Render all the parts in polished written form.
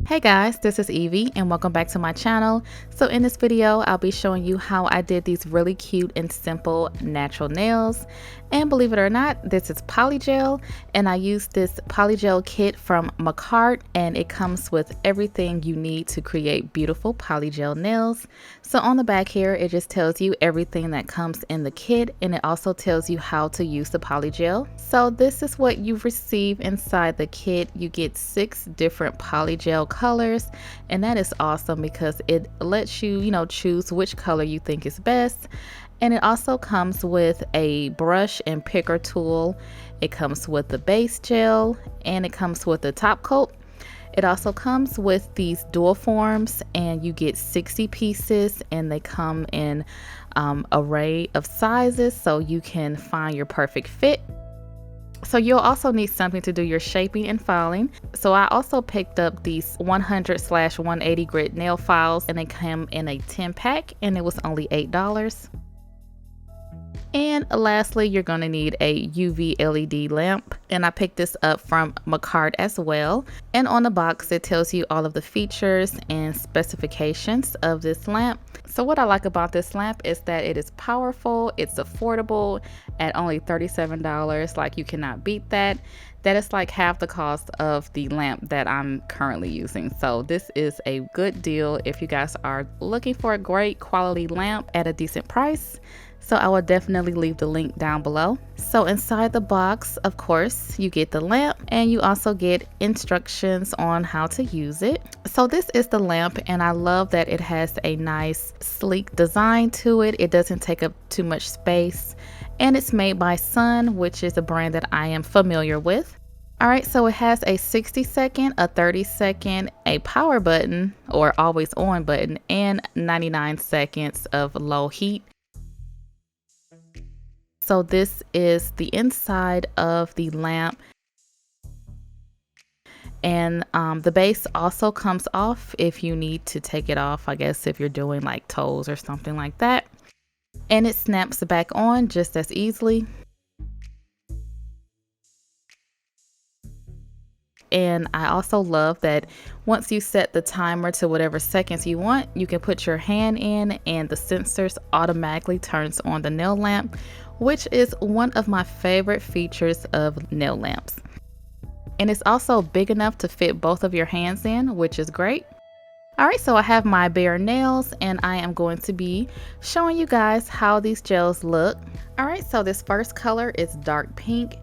Hey guys, this is Evie and welcome back to my channel. So in this video, I'll be showing you how I did these really cute and simple natural nails. And believe it or not, this is polygel, and I used this polygel kit from Makartt, and it comes with everything you need to create beautiful polygel nails. So on the back here, it just tells you everything that comes in the kit, and it also tells you how to use the polygel. So this is what you receive inside the kit. You get 6 different polygel colors, and that is awesome because it lets you, choose which color you think is best. And it also comes with a brush and picker tool. It comes with the base gel, and it comes with the top coat. It also comes with these dual forms, and you get 60 pieces, and they come in array of sizes so you can find your perfect fit. So you'll also need something to do your shaping and filing. So I also picked up these 100/180 grit nail files, and they come in a 10 pack, and it was only $8. And lastly, you're going to need a UV LED lamp, and I picked this up from Makartt as well. And on the box, it tells you all of the features and specifications of this lamp. So what I like about this lamp is that it is powerful, it's affordable at only $37. Like, you cannot beat that. That is like half the cost of the lamp that I'm currently using. So this is a good deal if you guys are looking for a great quality lamp at a decent price. So I will definitely leave the link down below. So inside the box, of course, you get the lamp, and you also get instructions on how to use it. So this is the lamp, and I love that it has a nice sleek design to it. It doesn't take up too much space, and it's made by Sun, which is a brand that I am familiar with. All right, so it has a 60-second, a 30-second, a power button or always on button, and 99 seconds of low heat. So this is the inside of the lamp, and the base also comes off if you need to take it off, I guess if you're doing like toes or something like that. And it snaps back on just as easily. And I also love that once you set the timer to whatever seconds you want, you can put your hand in and the sensors automatically turns on the nail lamp, which is one of my favorite features of nail lamps. And it's also big enough to fit both of your hands in, which is great. All right, so I have my bare nails, and I am going to be showing you guys how these gels look. All right, so this first color is dark pink.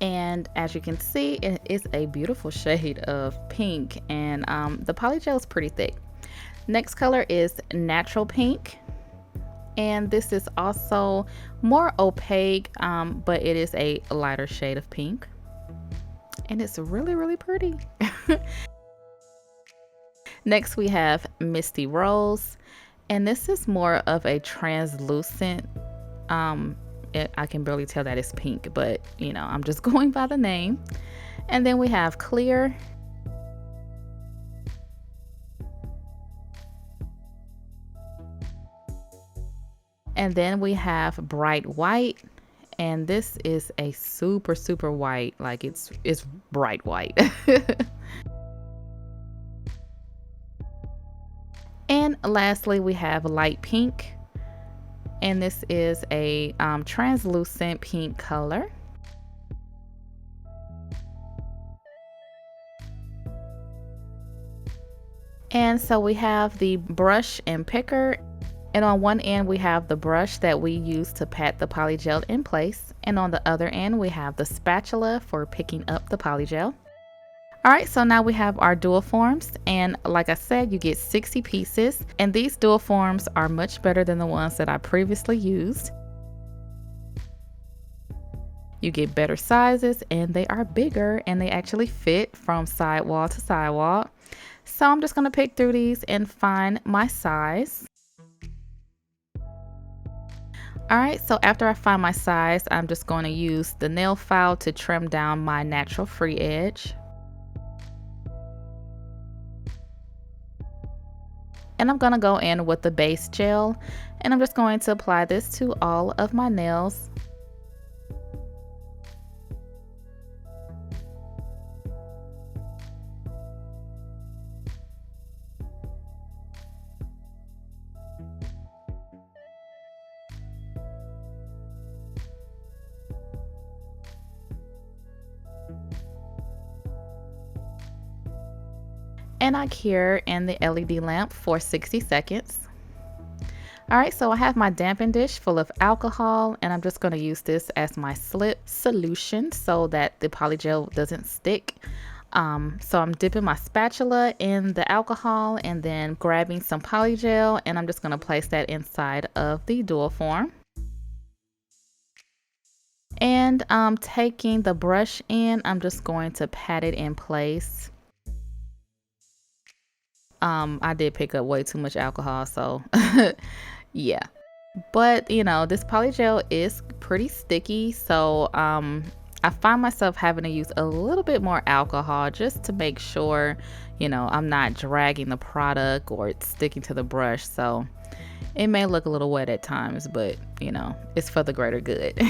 And as you can see, it is a beautiful shade of pink, and the polygel is pretty thick. Next color is natural pink, and this is also more opaque, but it is a lighter shade of pink, and it's really pretty. Next we have misty rose, and this is more of a translucent, I can barely tell that it's pink, but I'm just going by the name. And then we have clear, and then we have bright white, and this is a super white, like it's bright white. And lastly we have light pink, and this is a translucent pink color. And so we have the brush and picker, and on one end we have the brush that we use to pat the polygel in place, and on the other end we have the spatula for picking up the polygel. All right, so now we have our dual forms, and like I said, you get 60 pieces, and these dual forms are much better than the ones that I previously used. You get better sizes, and they are bigger, and they actually fit from sidewall to sidewall. So I'm just going to pick through these and find my size. All right, so after I find my size, I'm just going to use the nail file to trim down my natural free edge. And I'm going to go in with the base gel, and I'm just going to apply this to all of my nails. and I cure in the LED lamp for 60 seconds. Alright, so I have my damping dish full of alcohol, and I'm just going to use this as my slip solution so that the polygel doesn't stick. So I'm dipping my spatula in the alcohol and then grabbing some polygel, and I'm just going to place that inside of the dual form. And taking the brush in, I'm just going to pat it in place. I did pick up way too much alcohol, so yeah. But you know, this polygel is pretty sticky, so I find myself having to use a little bit more alcohol just to make sure, you know, I'm not dragging the product or it's sticking to the brush. So it may look a little wet at times, but you know, it's for the greater good.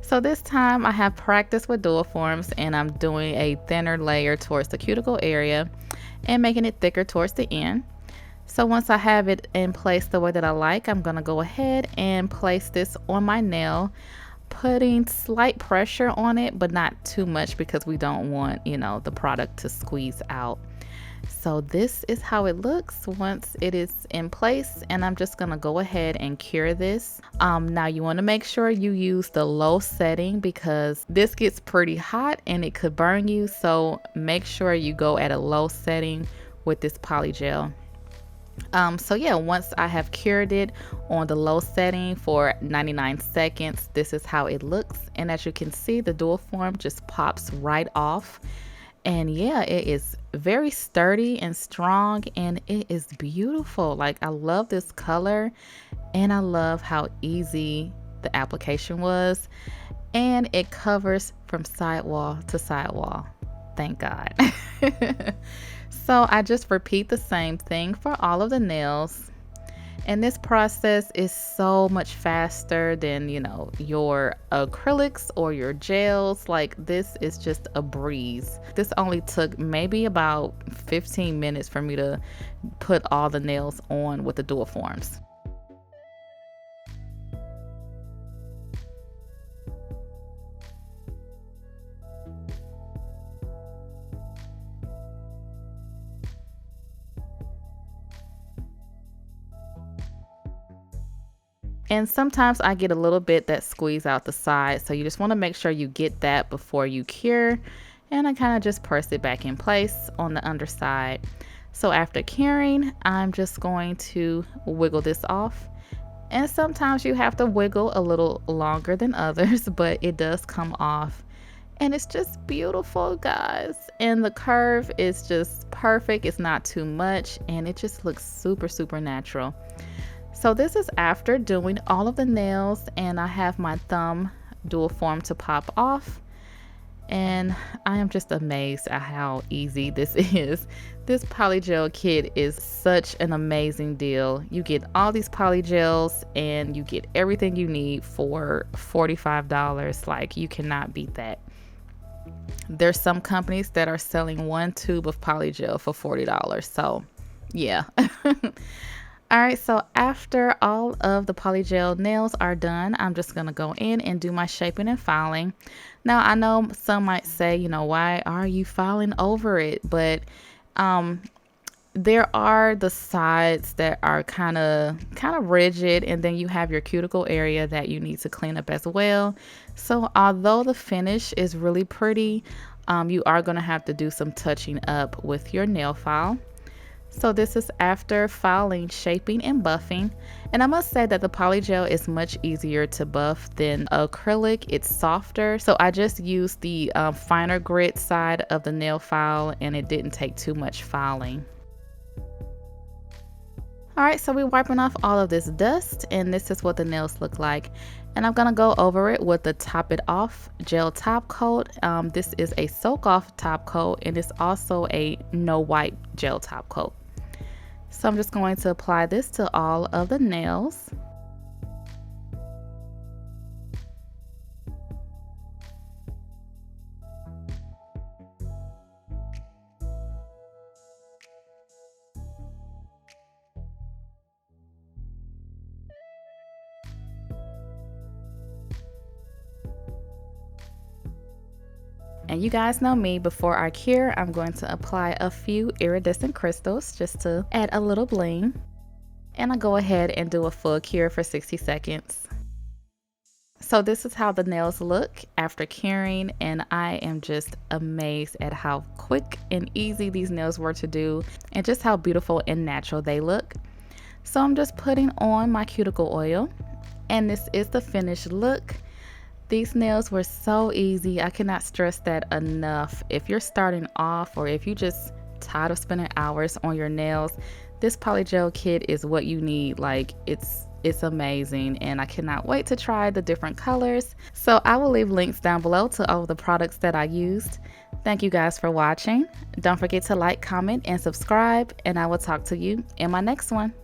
So this time I have practiced with dual forms, and I'm doing a thinner layer towards the cuticle area and making it thicker towards the end. So once I have it in place the way that I like, I'm going to go ahead and place this on my nail, putting slight pressure on it, but not too much because we don't want, you know, the product to squeeze out. So this is how it looks once it is in place, and I'm just going to go ahead and cure this. Now you want to make sure you use the low setting because this gets pretty hot and it could burn you. So make sure you go at a low setting with this polygel. So yeah, once I have cured it on the low setting for 99 seconds, this is how it looks. And as you can see, the dual form just pops right off. And yeah, it is very sturdy and strong, and it is beautiful. Like, I love this color, and I love how easy the application was. And it covers from sidewall to sidewall. Thank God. So I just repeat the same thing for all of the nails. And this process is so much faster than, you know, your acrylics or your gels. Like, this is just a breeze. This only took maybe about 15 minutes for me to put all the nails on with the dual forms. And sometimes I get a little bit that squeeze out the side, so you just want to make sure you get that before you cure. And I kind of just press it back in place on the underside. So after curing, I'm just going to wiggle this off. And sometimes you have to wiggle a little longer than others, but it does come off. And it's just beautiful, guys. And the curve is just perfect. It's not too much, and it just looks super, super natural. So this is after doing all of the nails, and I have my thumb dual form to pop off. And I am just amazed at how easy this is. This polygel kit is such an amazing deal. You get all these polygels and you get everything you need for $45. Like, you cannot beat that. There's some companies that are selling one tube of polygel for $40. So yeah. All right, so after all of the polygel nails are done, I'm just going to go in and do my shaping and filing. Now, I know some might say, you know, why are you filing over it? But there are the sides that are kind of rigid, and then you have your cuticle area that you need to clean up as well. So although the finish is really pretty, you are going to have to do some touching up with your nail file. So this is after filing, shaping, and buffing. And I must say that the polygel is much easier to buff than acrylic. It's softer. So I just used the finer grit side of the nail file, and it didn't take too much filing. All right, so we're wiping off all of this dust, and this is what the nails look like. And I'm gonna go over it with the Top It Off gel top coat. This is a soak off top coat, and it's also a no wipe gel top coat. So I'm just going to apply this to all of the nails. And you guys know me, before I cure, I'm going to apply a few iridescent crystals just to add a little bling. And I go ahead and do a full cure for 60 seconds. So this is how the nails look after curing, and I am just amazed at how quick and easy these nails were to do and just how beautiful and natural they look. So I'm just putting on my cuticle oil, and this is the finished look. These nails were so easy. I cannot stress that enough. If you're starting off, or if you just tired of spending hours on your nails, this polygel kit is what you need. Like, it's amazing, and I cannot wait to try the different colors. So I will leave links down below to all of the products that I used. Thank you guys for watching. Don't forget to like, comment, and subscribe, and I will talk to you in my next one.